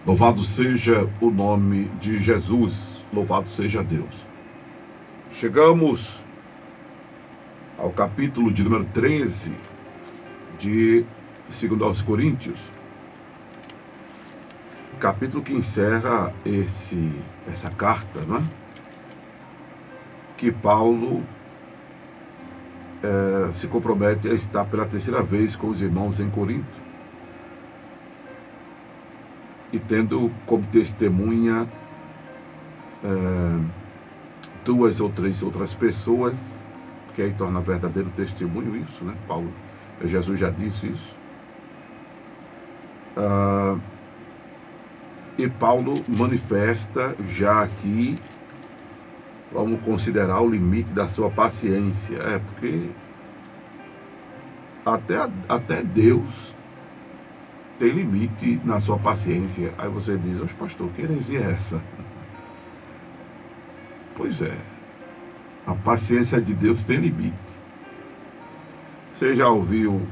Louvado seja o nome de Jesus, louvado seja Deus. Chegamos ao capítulo de número 13 de 2 aos Coríntios, capítulo que encerra essa carta, não é? Que Paulo se compromete a estar pela terceira vez com os irmãos em Corinto, e tendo como testemunha duas ou três outras pessoas, que aí torna verdadeiro testemunho isso, né? Jesus já disse isso. E Paulo manifesta já aqui, vamos considerar o limite da sua paciência, porque até Deus tem limite na sua paciência. Aí você diz: "Oxe, pastor, que heresia é essa?" Pois é, a paciência de Deus tem limite. Você já ouviu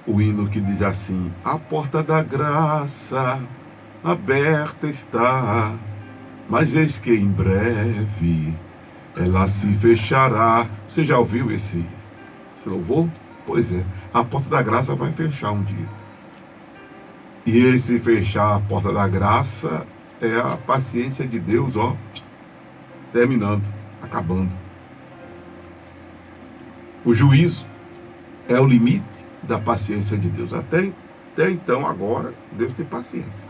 o hino que diz assim: "A porta da graça aberta está, mas eis que em breve ela se fechará"? Você já ouviu esse louvor? Pois é, a porta da graça vai fechar um dia. E esse fechar a porta da graça é a paciência de Deus, terminando, acabando. O juízo é o limite da paciência de Deus. Até então, agora, Deus tem paciência.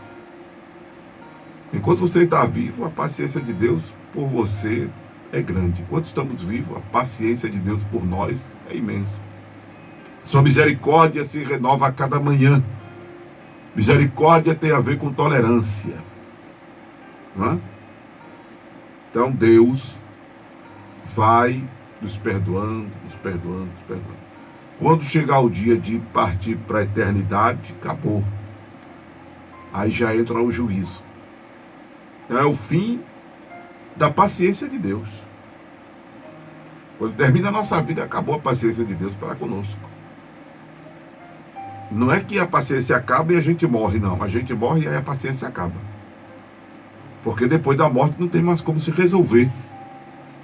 Enquanto você está vivo, a paciência de Deus por você é grande. Enquanto estamos vivos, a paciência de Deus por nós é imensa. Sua misericórdia se renova a cada manhã. Misericórdia tem a ver com tolerância, não é? Então Deus vai nos perdoando, nos perdoando, nos perdoando. Quando chegar o dia de partir para a eternidade, acabou. Aí já entra o juízo. Então é o fim da paciência de Deus. Quando termina a nossa vida, acabou a paciência de Deus para conosco. Não é que a paciência acaba e a gente morre, não. A gente morre e aí a paciência acaba. Porque depois da morte não tem mais como se resolver.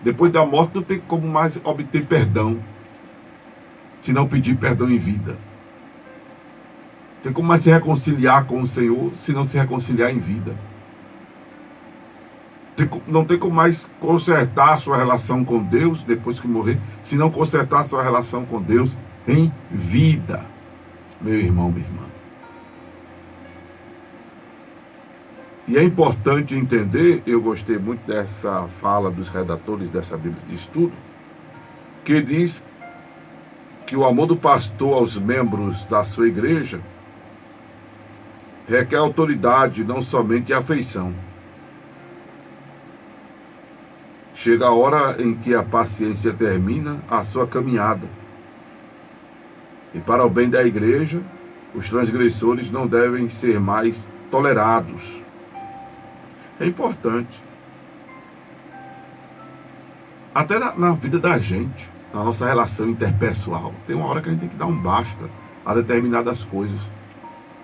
Depois da morte não tem como mais obter perdão, se não pedir perdão em vida. Não tem como mais se reconciliar com o Senhor, se não se reconciliar em vida. Não tem como mais consertar a sua relação com Deus depois que morrer, se não consertar a sua relação com Deus em vida. Meu irmão, minha irmã. E é importante entender, eu gostei muito dessa fala dos redatores dessa Bíblia de estudo, que diz que o amor do pastor aos membros da sua igreja requer autoridade, não somente afeição. Chega a hora em que a paciência termina a sua caminhada. E para o bem da igreja, os transgressores não devem ser mais tolerados. É importante. Até na vida da gente, na nossa relação interpessoal, tem uma hora que a gente tem que dar um basta a determinadas coisas.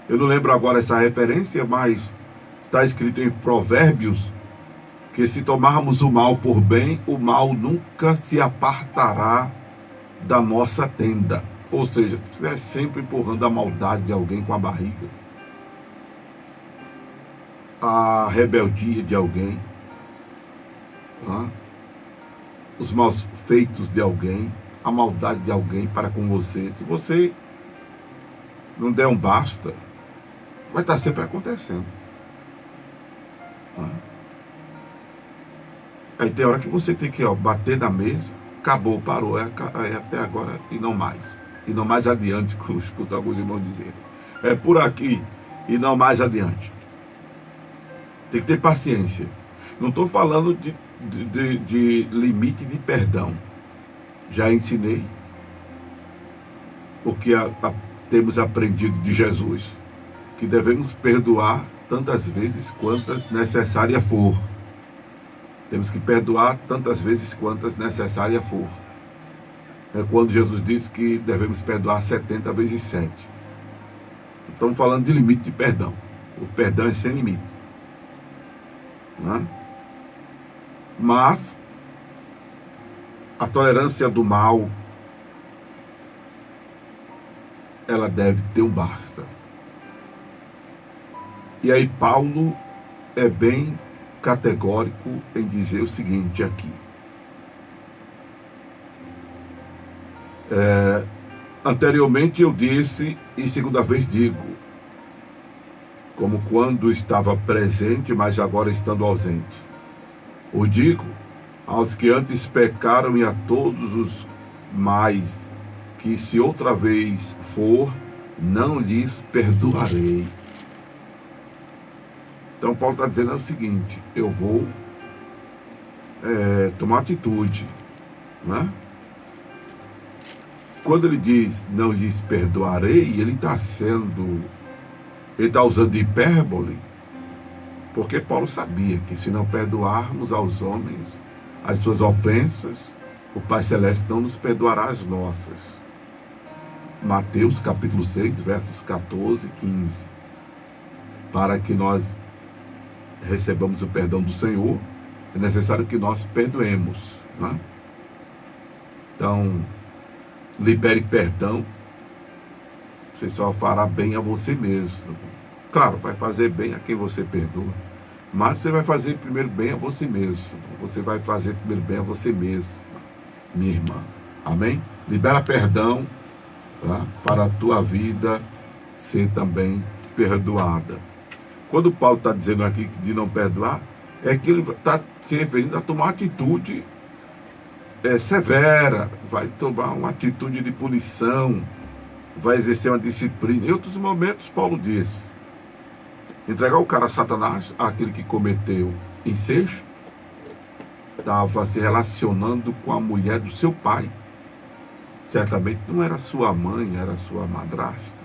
Eu não lembro agora essa referência, mas está escrito em Provérbios que se tomarmos o mal por bem, o mal nunca se apartará da nossa tenda. Ou seja, se estiver sempre empurrando a maldade de alguém com a barriga, a rebeldia de alguém, os maus feitos de alguém, a maldade de alguém para com você, se você não der um basta, vai estar sempre acontecendo. Aí tem hora que você tem que bater na mesa, acabou, parou, é até agora e não mais. E não mais adiante, como escuto alguns irmãos dizerem. É por aqui e não mais adiante. Tem que ter paciência. Não estou falando de limite de perdão. Já ensinei o que temos aprendido de Jesus, que devemos perdoar tantas vezes quantas necessária for. Temos que perdoar tantas vezes quantas necessária for. É quando Jesus diz que devemos perdoar 70 vezes 7. Estamos falando de limite de perdão. O perdão é sem limite. Né? Mas a tolerância do mal, ela deve ter um basta. E aí Paulo é bem categórico em dizer o seguinte aqui. Anteriormente eu disse, e segunda vez digo, como quando estava presente, mas agora estando ausente. O digo aos que antes pecaram e a todos os mais, que se outra vez for, não lhes perdoarei. Então Paulo está dizendo o seguinte, eu vou tomar atitude, né? Quando ele diz não lhes perdoarei, ele está usando hipérbole, porque Paulo sabia que se não perdoarmos aos homens as suas ofensas, o Pai Celeste não nos perdoará as nossas. Mateus capítulo 6, versos 14 e 15. Para que nós recebamos o perdão do Senhor, é necessário que nós perdoemos, né? Então, libere perdão, você só fará bem a você mesmo. Claro, vai fazer bem a quem você perdoa, mas você vai fazer primeiro bem a você mesmo. Você vai fazer primeiro bem a você mesmo, minha irmã. Amém? Libera perdão, tá? Para a tua vida ser também perdoada. Quando Paulo está dizendo aqui de não perdoar, é que ele está se referindo a tomar uma atitude severa, vai tomar uma atitude de punição, vai exercer uma disciplina. Em outros momentos, Paulo diz, entregar o cara a Satanás, aquele que cometeu incesto, estava se relacionando com a mulher do seu pai. Certamente não era sua mãe, era sua madrasta.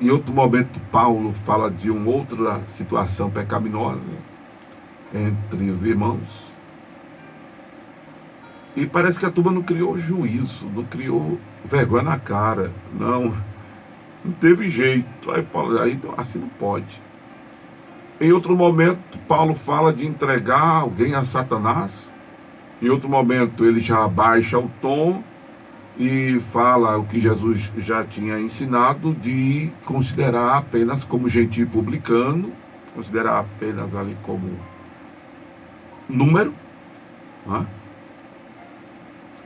Em outro momento, Paulo fala de uma outra situação pecaminosa entre os irmãos. E parece que a turma não criou juízo, não criou vergonha na cara. Não teve jeito. Aí Paulo, assim não pode. Em outro momento, Paulo fala de entregar alguém a Satanás. Em outro momento, ele já baixa o tom e fala o que Jesus já tinha ensinado de considerar apenas como gentio publicano, considerar apenas ali como número, né?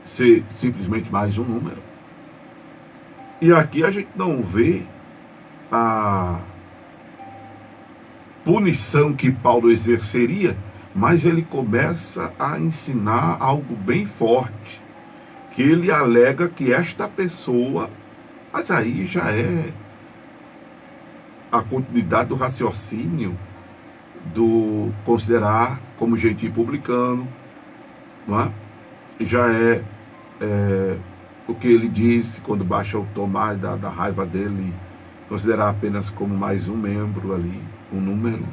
Ser simplesmente mais um número. E aqui a gente não vê a punição que Paulo exerceria, mas ele começa a ensinar algo bem forte, que ele alega que esta pessoa, mas aí já é a continuidade do raciocínio do considerar como gentio publicano, não é? Já é o que ele disse quando baixa o tom mais da raiva dele, considerar apenas como mais um membro ali, um número,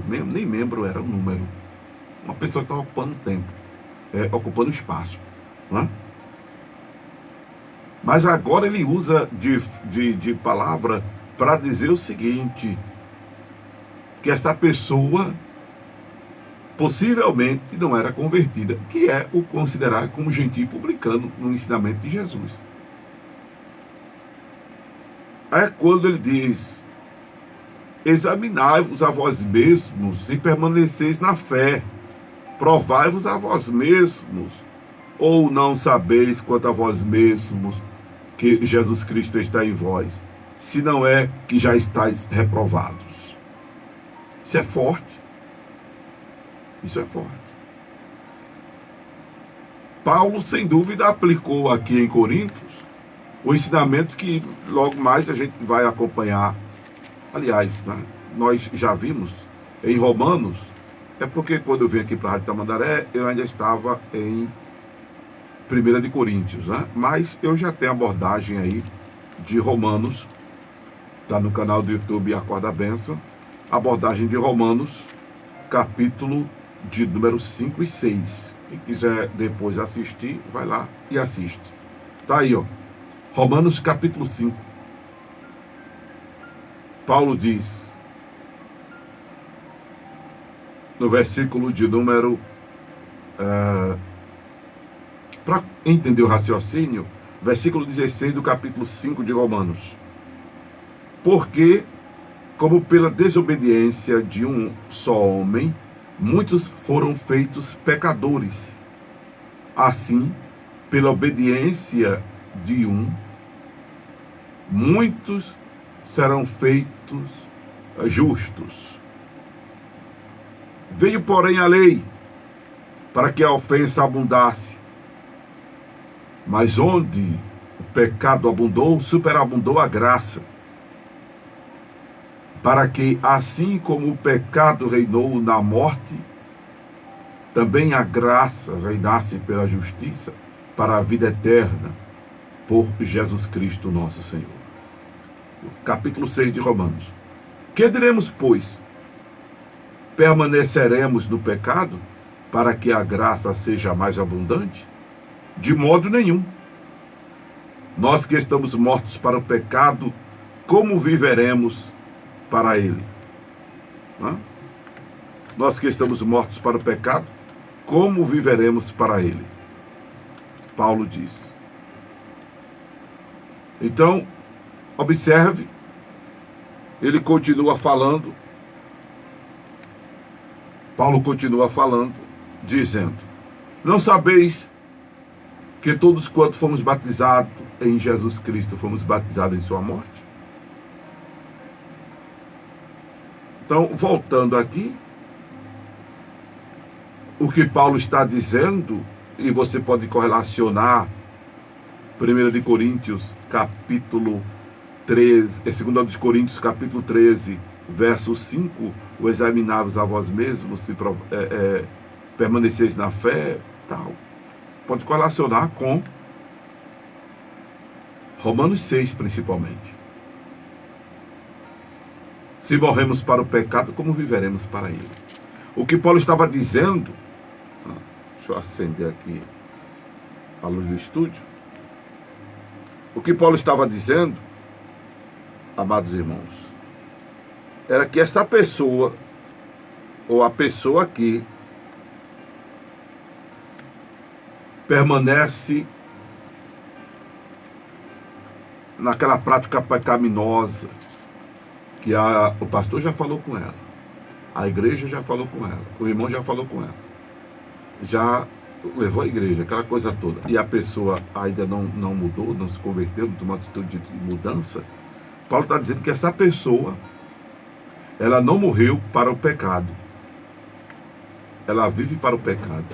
nem membro era um número, uma pessoa que está ocupando tempo, ocupando espaço, não é? Mas agora ele usa de palavra para dizer o seguinte, que essa pessoa possivelmente não era convertida, que é o considerar como gentio publicano no ensinamento de Jesus. É quando ele diz, examinai-vos a vós mesmos e permaneceis na fé, provai-vos a vós mesmos, ou não sabeis quanto a vós mesmos que Jesus Cristo está em vós, se não é que já estáis reprovados. Isso é forte. Isso é forte. Paulo, sem dúvida, aplicou aqui em Coríntios o ensinamento que logo mais a gente vai acompanhar. Aliás, né, nós já vimos em Romanos, é porque quando eu vim aqui para a Rádio Tamandaré, eu ainda estava em 1 de Coríntios, né? Mas eu já tenho abordagem aí de Romanos, está no canal do YouTube Acorda a Bênção, abordagem de Romanos, capítulo de número 5 e 6. Quem quiser depois assistir, vai lá e assiste. Tá aí, ó. Romanos capítulo 5. Paulo diz, no versículo de número... para entender o raciocínio, versículo 16 do capítulo 5 de Romanos. Porque, como pela desobediência de um só homem, muitos foram feitos pecadores, assim, pela obediência de um, muitos serão feitos justos. Veio, porém, a lei, para que a ofensa abundasse. Mas onde o pecado abundou, superabundou a graça. Para que, assim como o pecado reinou na morte, também a graça reinasse pela justiça, para a vida eterna, por Jesus Cristo nosso Senhor. Capítulo 6 de Romanos. Que diremos, pois? Permaneceremos no pecado, para que a graça seja mais abundante? De modo nenhum. Nós que estamos mortos para o pecado, como viveremos para ele? Nós que estamos mortos para o pecado, como viveremos para ele? Paulo diz. Então, observe, ele continua falando, Paulo continua falando, dizendo, não sabeis que todos quantos fomos batizados em Jesus Cristo, fomos batizados em sua morte? Então, voltando aqui, o que Paulo está dizendo, e você pode correlacionar 1 de Coríntios, capítulo 13, 2 de Coríntios, capítulo 13, verso 5, o examinai-vos a vós mesmos, se permaneceis na fé, tal. Pode correlacionar com Romanos 6, principalmente. Se morremos para o pecado, como viveremos para ele? O que Paulo estava dizendo, deixa eu acender aqui a luz do estúdio. O que Paulo estava dizendo, amados irmãos, era que essa pessoa, ou a pessoa que permanece naquela prática pecaminosa, que o pastor já falou com ela, a igreja já falou com ela, o irmão já falou com ela, já levou a igreja, aquela coisa toda, e a pessoa ainda não mudou, não se converteu, não tomou atitude de mudança. Paulo está dizendo que essa pessoa, ela não morreu para o pecado, ela vive para o pecado.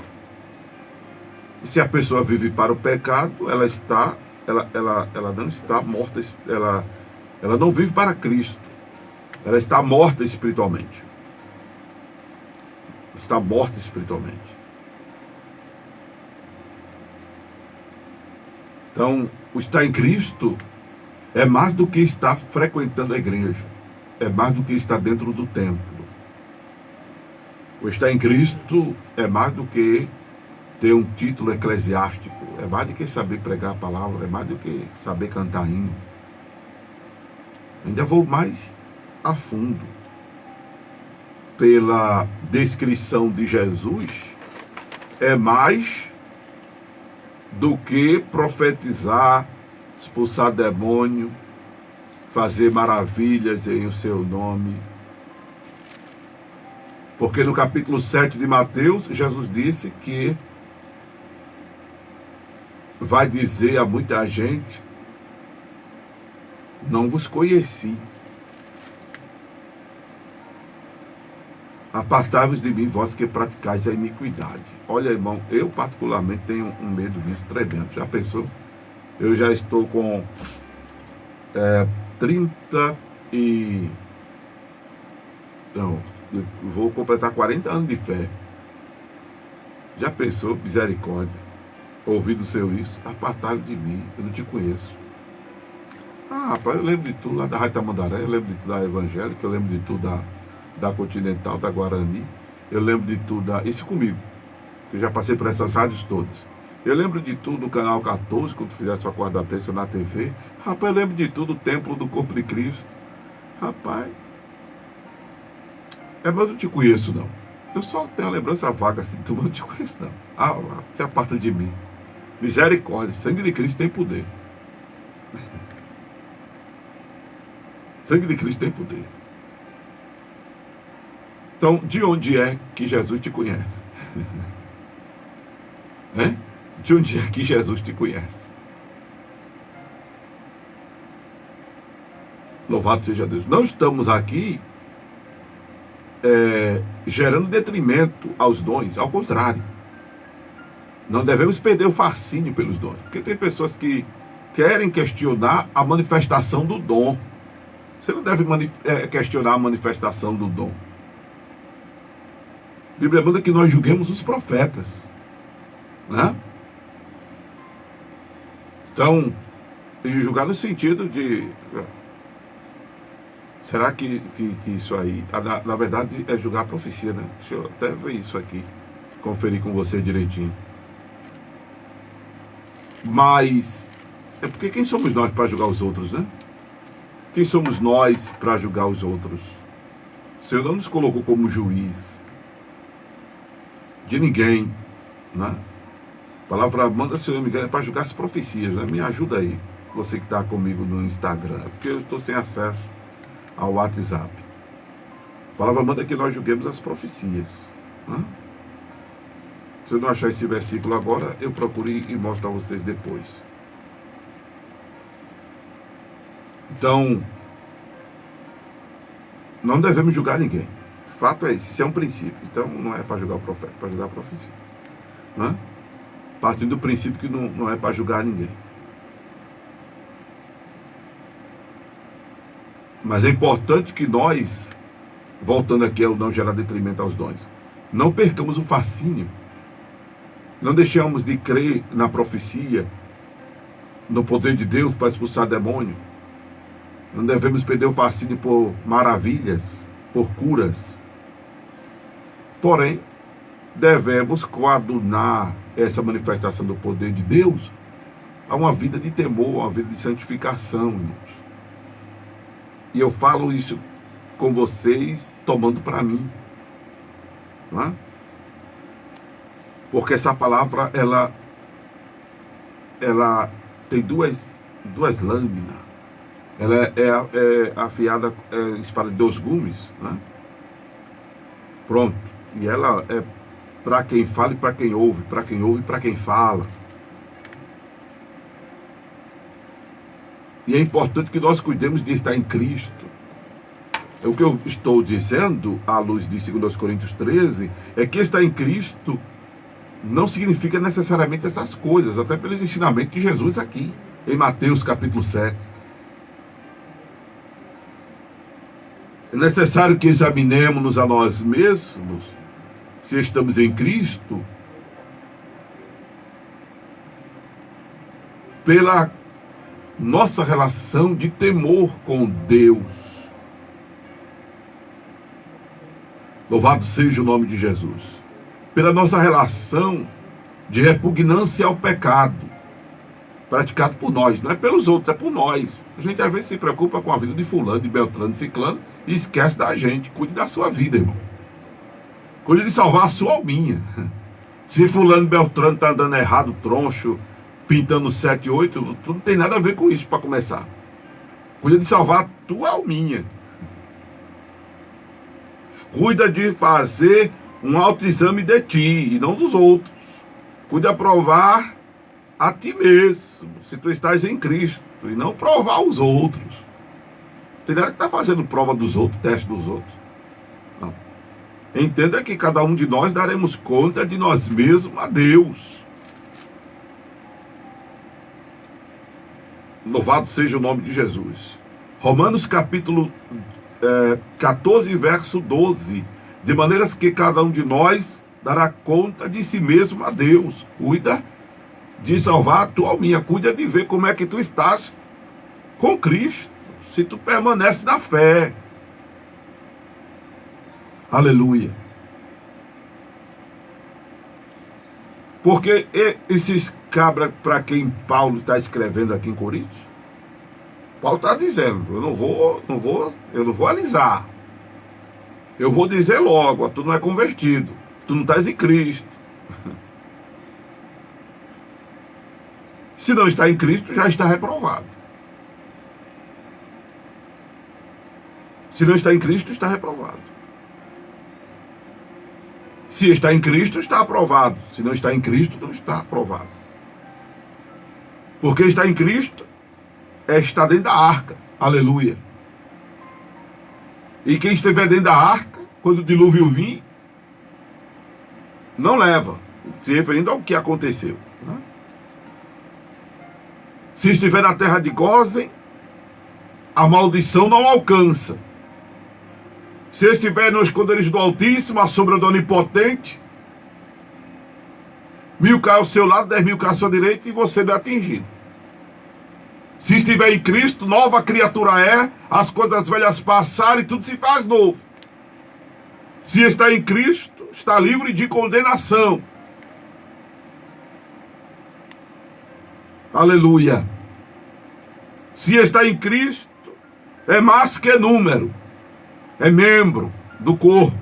E se a pessoa vive para o pecado, ela não está morta, ela não vive para Cristo, ela está morta espiritualmente. Está morta espiritualmente. Então, o estar em Cristo é mais do que estar frequentando a igreja, é mais do que estar dentro do templo. O estar em Cristo é mais do que ter um título eclesiástico, é mais do que saber pregar a palavra, é mais do que saber cantar hino. Ainda vou mais a fundo. Pela descrição de Jesus, é mais do que profetizar, expulsar demônio, fazer maravilhas em o seu nome. Porque no capítulo 7 de Mateus, Jesus disse que vai dizer a muita gente, não vos conheci. Apartai-vos de mim, vós que praticais a iniquidade. Olha, irmão, eu particularmente tenho um medo disso tremendo. Já pensou? Eu já estou com 30 e... Não, eu vou completar 40 anos de fé. Já pensou? Misericórdia. Ouvido seu isso, apartai-vos de mim, eu não te conheço. Ah, rapaz, eu lembro de tudo lá da Rádio Tamandaré, eu lembro de tudo da Evangélica, eu lembro de tudo da Continental, da Guarani, eu lembro de tudo isso comigo, que eu já passei por essas rádios todas. Eu lembro de tudo, o canal 14, quando fizesse a quarta bênção na TV. Rapaz, eu lembro de tudo, o templo do corpo de Cristo. Rapaz, mas eu não te conheço, não. Eu só tenho a lembrança vaga assim, tu não te conheço, não. Se aparta de mim. Misericórdia, sangue de Cristo tem poder. Sangue de Cristo tem poder. Então, de onde é que Jesus te conhece? De onde é que Jesus te conhece? Louvado seja Deus. Não estamos aqui gerando detrimento aos dons, ao contrário. Não devemos perder o fascínio pelos dons, porque tem pessoas que querem questionar a manifestação do dom. Você não deve questionar a manifestação do dom. A Bíblia manda que nós julguemos os profetas, né? Então, julgar no sentido de... Será que isso aí... Na verdade, é julgar a profecia, né? Deixa eu até ver isso aqui. Conferir com você direitinho. Mas... é porque quem somos nós para julgar os outros, né? Quem somos nós para julgar os outros? O Senhor não nos colocou como juiz de ninguém, né? A palavra manda, se eu não me engano, para julgar as profecias, né? Me ajuda aí, você que está comigo no Instagram, porque eu estou sem acesso ao WhatsApp. A palavra manda que nós julguemos as profecias, né? Se eu não achar esse versículo agora, eu procuro e mostro a vocês depois. Então, não devemos julgar ninguém. O fato é esse, isso é um princípio. Então, não é para julgar o profeta, é para julgar a profecia, né? Partindo do princípio que não é para julgar ninguém. Mas é importante que nós, voltando aqui ao não gerar detrimento aos dons, não percamos o fascínio, não deixamos de crer na profecia, no poder de Deus para expulsar demônio. Não devemos perder o fascínio por maravilhas, por curas. Porém, devemos coadunar essa manifestação do poder de Deus a uma vida de temor, a uma vida de santificação, irmãos. E eu falo isso com vocês tomando para mim, não é? Porque essa palavra ela tem duas lâminas. Ela é afiada, espada de 2 gumes, né? Pronto. E ela é para quem fala e para quem ouve, para quem ouve e para quem fala. E é importante que nós cuidemos de estar em Cristo. O que eu estou dizendo, à luz de 2 Coríntios 13, é que estar em Cristo não significa necessariamente essas coisas, até pelos ensinamentos de Jesus aqui, em Mateus capítulo 7. É necessário que examinemos a nós mesmos, se estamos em Cristo, pela nossa relação de temor com Deus. Louvado seja o nome de Jesus. Pela nossa relação de repugnância ao pecado, praticado por nós, não é pelos outros, é por nós. A gente às vezes se preocupa com a vida de fulano, de beltrano, de ciclano, e esquece da gente. Cuide da sua vida, irmão. Cuide de salvar a sua alminha. Se fulano, beltrano está andando errado, troncho, pintando 7, 8, tu não tem nada a ver com isso para começar. Cuida de salvar a tua alminha. Cuida de fazer um autoexame de ti e não dos outros. Cuida de provar a ti mesmo, se tu estás em Cristo, e não provar os outros. Tem nada que está fazendo prova dos outros, teste dos outros. Não. Entenda que cada um de nós daremos conta de nós mesmos a Deus. Louvado seja o nome de Jesus. Romanos capítulo 14, verso 12. De maneiras que cada um de nós dará conta de si mesmo a Deus. Cuida de salvar a tua alminha. Cuida de ver como é que tu estás com Cristo. Se tu permanece na fé. Aleluia. Porque esses cabras para quem Paulo está escrevendo aqui em Coríntios, Paulo está dizendo, eu não vou alisar. Eu vou dizer logo, tu não é convertido, tu não estás em Cristo. Se não está em Cristo, já está reprovado. Se não está em Cristo, está reprovado. Se está em Cristo, está aprovado. Se não está em Cristo, não está aprovado. Porque está em Cristo é estar dentro da arca. Aleluia. E quem estiver dentro da arca, quando o dilúvio vir, não leva. Se referindo ao que aconteceu. Né? Se estiver na terra de Gósen, a maldição não alcança. Se estiver no esconderijo do Altíssimo, a sombra do Onipotente, 1000 caem ao seu lado, 10.000 caem à sua direita e você não é atingido. Se estiver em Cristo, nova criatura é, as coisas velhas passaram e tudo se faz novo. Se está em Cristo, está livre de condenação. Aleluia. Se está em Cristo, é mais que número. É membro do corpo.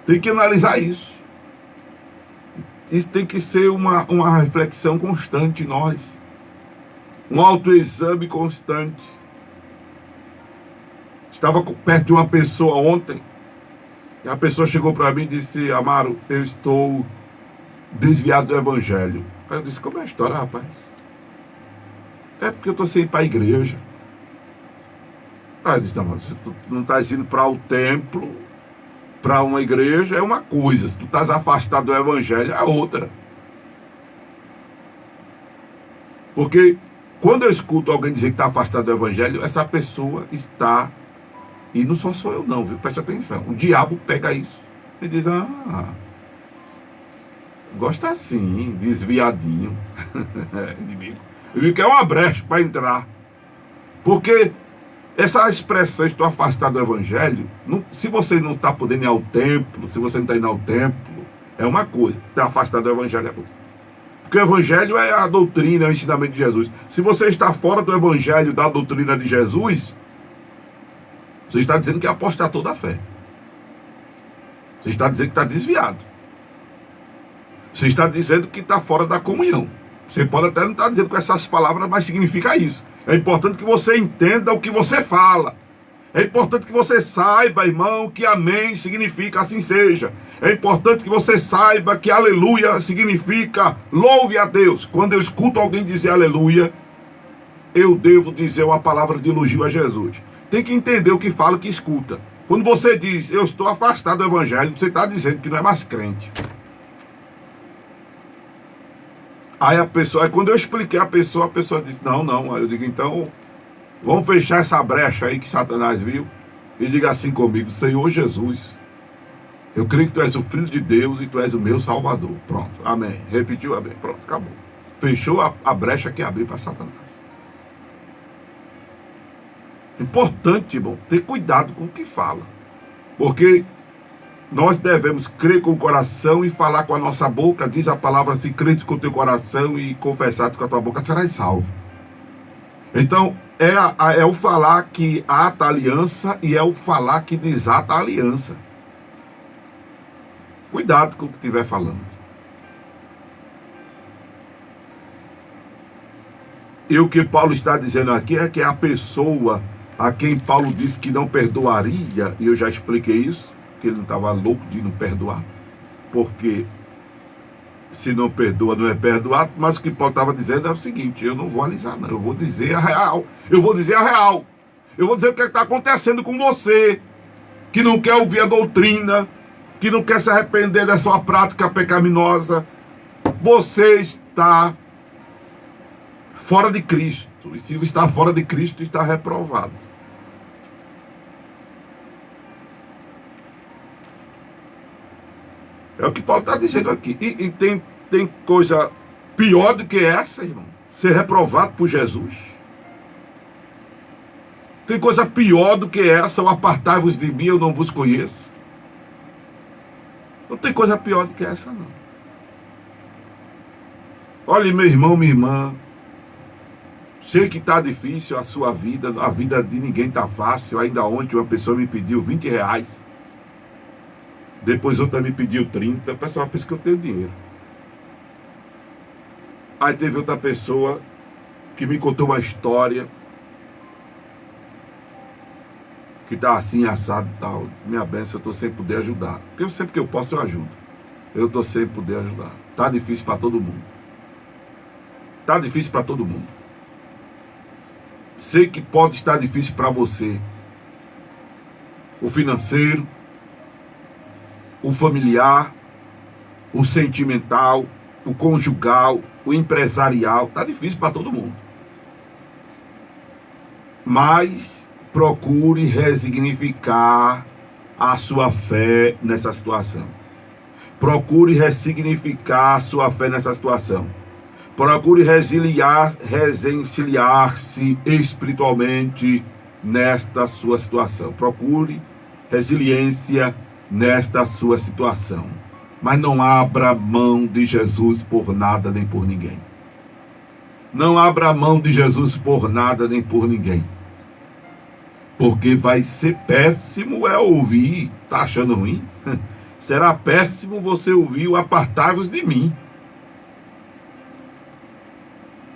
Tem que analisar isso. Isso tem que ser uma reflexão constante em nós. Um autoexame constante. Estava perto de uma pessoa ontem. E a pessoa chegou para mim e disse: Amaro, eu estou desviado do evangelho. Aí eu disse: como é a história, rapaz? É porque eu estou sem ir para a igreja. Aí eu disse: não, mas tu não estás indo para o templo, para uma igreja, é uma coisa. Se tu estás afastado do evangelho, é outra. Porque quando eu escuto alguém dizer que está afastado do evangelho, essa pessoa está... E não só sou eu não, viu? Preste atenção. O diabo pega isso e diz: gosta assim, desviadinho. Inimigo. Ele quer uma brecha para entrar. Porque essa expressão, estou afastado do evangelho, se você não está podendo ir ao templo, se você não está indo ao templo, é uma coisa. Estar afastado do evangelho é outra. Porque o evangelho é a doutrina, é o ensinamento de Jesus. Se você está fora do evangelho, da doutrina de Jesus, você está dizendo que apostatou da fé. Você está dizendo que está desviado. Você está dizendo que está fora da comunhão. Você pode até não estar dizendo com essas palavras, mas significa isso. É importante que você entenda o que você fala. É importante que você saiba, irmão, que amém significa assim seja. É importante que você saiba que aleluia significa louve a Deus. Quando eu escuto alguém dizer aleluia, eu devo dizer uma palavra de elogio a Jesus. Tem que entender o que fala e o que escuta. Quando você diz, eu estou afastado do evangelho, você está dizendo que não é mais crente. Aí quando eu expliquei a pessoa disse, não. Aí eu digo, então, vamos fechar essa brecha aí que Satanás viu e diga assim comigo: Senhor Jesus, eu creio que tu és o Filho de Deus e tu és o meu Salvador. Pronto, amém. Repetiu, amém. Pronto, acabou. Fechou a brecha que abriu para Satanás. Importante, irmão, ter cuidado com o que fala. Porque nós devemos crer com o coração e falar com a nossa boca. Diz a palavra assim: crede com o teu coração e confessar com a tua boca, serás salvo. Então, é o falar que ata a aliança e é o falar que desata a aliança. Cuidado com o que estiver falando. E o que Paulo está dizendo aqui é que a pessoa a quem Paulo disse que não perdoaria, e eu já expliquei isso, que ele não estava louco de não perdoar, porque se não perdoa não é perdoado, mas o que Paulo estava dizendo é o seguinte: eu não vou alisar não, eu vou dizer a real, eu vou dizer o que está acontecendo com você, que não quer ouvir a doutrina, que não quer se arrepender dessa sua prática pecaminosa. Você está fora de Cristo, e se está fora de Cristo, está reprovado. É o que Paulo está dizendo aqui. E tem coisa pior do que essa, irmão. Ser reprovado por Jesus. Tem coisa pior do que essa: o apartai-vos de mim, eu não vos conheço. Não tem coisa pior do que essa, não. Olha, meu irmão, minha irmã, sei que está difícil a sua vida, a vida de ninguém está fácil. Ainda ontem uma pessoa me pediu R$20, depois outra me pediu 30. O pessoal pensa que eu tenho dinheiro. Aí teve outra pessoa que me contou uma história que está assim, assado e tal. Minha bênção, eu estou sem poder ajudar. Porque eu sempre que eu posso, eu ajudo. Eu estou sem poder ajudar. Está difícil para todo mundo. Está difícil para todo mundo. Sei que pode estar difícil para você. O financeiro, o familiar, o sentimental, o conjugal, o empresarial. Está difícil para todo mundo. Mas procure resignificar a sua fé nessa situação. Procure ressignificar a sua fé nessa situação. Procure resencilhar-se espiritualmente nesta sua situação. Procure resiliência nesta sua situação. Mas não abra mão de Jesus por nada nem por ninguém. Não abra mão de Jesus por nada nem por ninguém. Porque vai ser péssimo ouvir. Está achando ruim? Será péssimo você ouvir o apartai-vos de mim.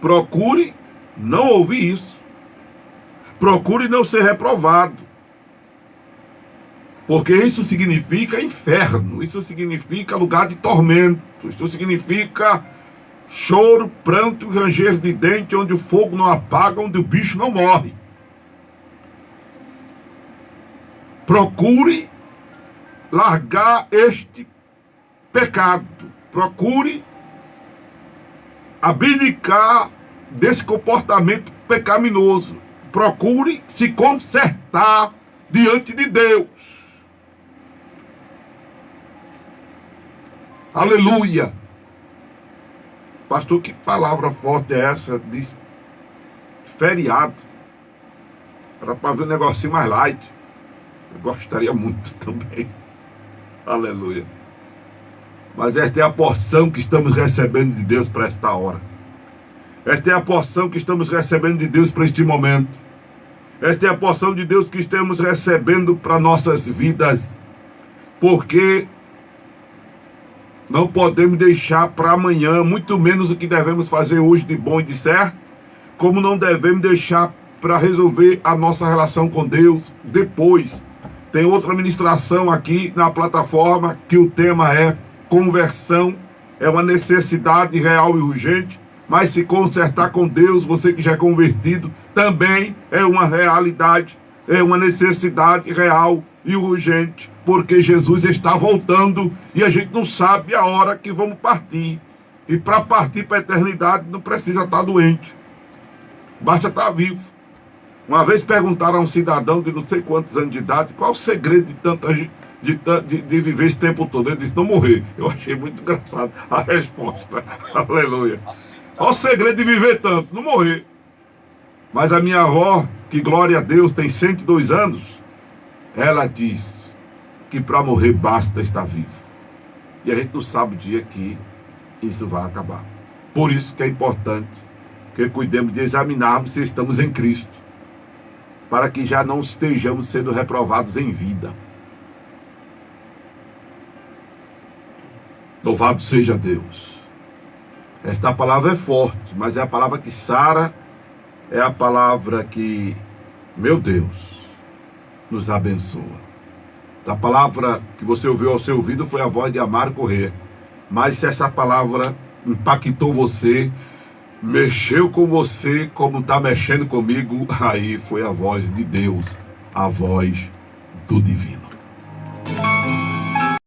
Procure não ouvir isso. Procure não ser reprovado. Porque isso significa inferno. Isso significa lugar de tormento. Isso significa choro, pranto e ranger de dente, onde o fogo não apaga, onde o bicho não morre. Procure largar este pecado. Procure abdicar desse comportamento pecaminoso. Procure se consertar diante de Deus. Aleluia. Pastor, que palavra forte é essa? Diz feriado. Era para ver um negocinho mais light. Eu gostaria muito também. Aleluia. Mas esta é a porção que estamos recebendo de Deus para esta hora. Esta é a porção que estamos recebendo de Deus para este momento. Esta é a porção de Deus que estamos recebendo para nossas vidas. Porque não podemos deixar para amanhã, muito menos o que devemos fazer hoje de bom e de certo, como não devemos deixar para resolver a nossa relação com Deus depois. Tem outra ministração aqui na plataforma que o tema é conversão. É uma necessidade real e urgente, mas se consertar com Deus, você que já é convertido, também é uma realidade, é uma necessidade real e urgente, porque Jesus está voltando e a gente não sabe a hora que vamos partir. E para partir para a eternidade não precisa estar doente, basta estar vivo. Uma vez perguntaram a um cidadão de não sei quantos anos de idade qual o segredo de tanta gente de viver esse tempo todo. Ele disse: não morrer. Eu achei muito engraçado a resposta. Aleluia. Qual o segredo de viver tanto? Não morrer. Mas a minha avó, que glória a Deus, tem 102 anos, ela diz que para morrer basta estar vivo. E a gente não sabe o dia que isso vai acabar. Por isso que é importante que cuidemos de examinarmos se estamos em Cristo, para que já não estejamos sendo reprovados em vida. Louvado seja Deus. Esta palavra é forte, mas é a palavra que sara, é a palavra que, meu Deus, nos abençoa. A palavra que você ouviu ao seu ouvido foi a voz de Amaro Corrêa. Mas se essa palavra impactou você, mexeu com você como está mexendo comigo, aí foi a voz de Deus, a voz do divino.